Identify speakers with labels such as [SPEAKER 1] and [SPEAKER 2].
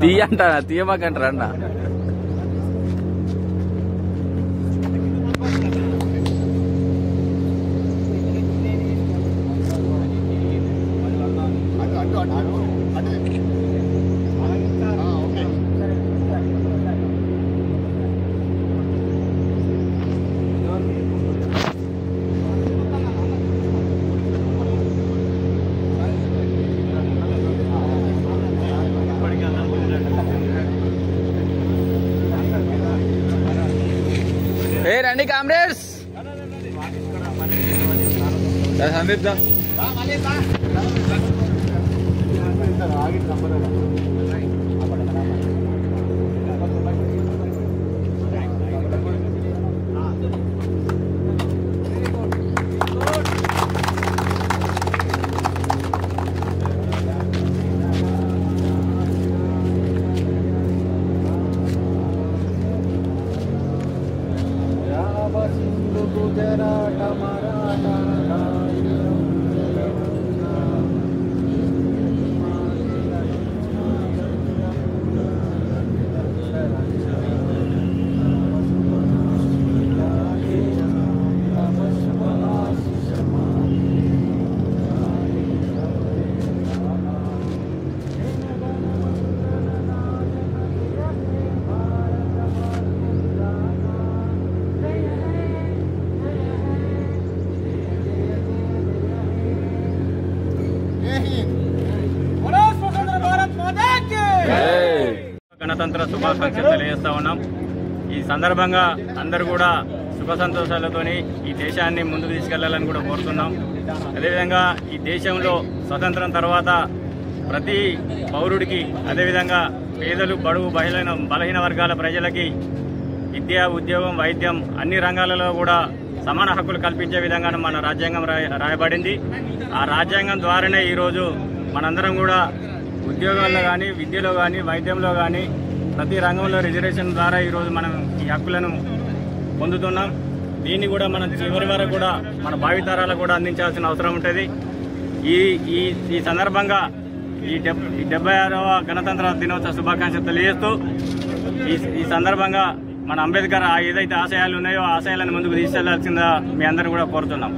[SPEAKER 1] తీయంటారా తీయమాకంటారా అన్న రండి కామ్రేడ్స్ సందీప్ దా
[SPEAKER 2] గణతంత్ర శుభాకాంక్షలు తెలియజేస్తా ఉన్నాం. ఈ సందర్భంగా అందరూ కూడా సుఖ సంతోషాలతోని ఈ దేశాన్ని ముందుకు తీసుకెళ్లాలని కూడా కోరుతున్నాం. అదేవిధంగా ఈ దేశంలో స్వతంత్రం తర్వాత ప్రతి పౌరుడికి, అదేవిధంగా పేదలు, బడుగు, బలహీన వర్గాల ప్రజలకి విద్య, ఉద్యోగం, వైద్యం అన్ని రంగాలలో కూడా సమాన హక్కులు కల్పించే విధంగా మన రాజ్యాంగం రాయబడింది. ఆ రాజ్యాంగం ద్వారానే ఈరోజు మనందరం కూడా ఉద్యోగాల్లో కానీ, విద్యలో కానీ, వైద్యంలో కానీ ప్రతి రంగంలో రిజర్వేషన్ ద్వారా ఈరోజు మనం ఈ హక్కులను పొందుతున్నాం. దీన్ని కూడా మనం చివరి వరకు కూడా మన భావితరాలకు కూడా అందించాల్సిన అవసరం ఉంటుంది. ఈ సందర్భంగా ఈ 76వ గణతంత్ర దినోత్సవ శుభాకాంక్షలు తెలియజేస్తూ ఈ సందర్భంగా మన అంబేద్కర్ ఏదైతే ఆశయాలు ఉన్నాయో ఆ ఆశయాలను ముందుకు తీసుకెళ్లాల్సిందిగా మీ అందరూ కూడా కోరుతున్నాం.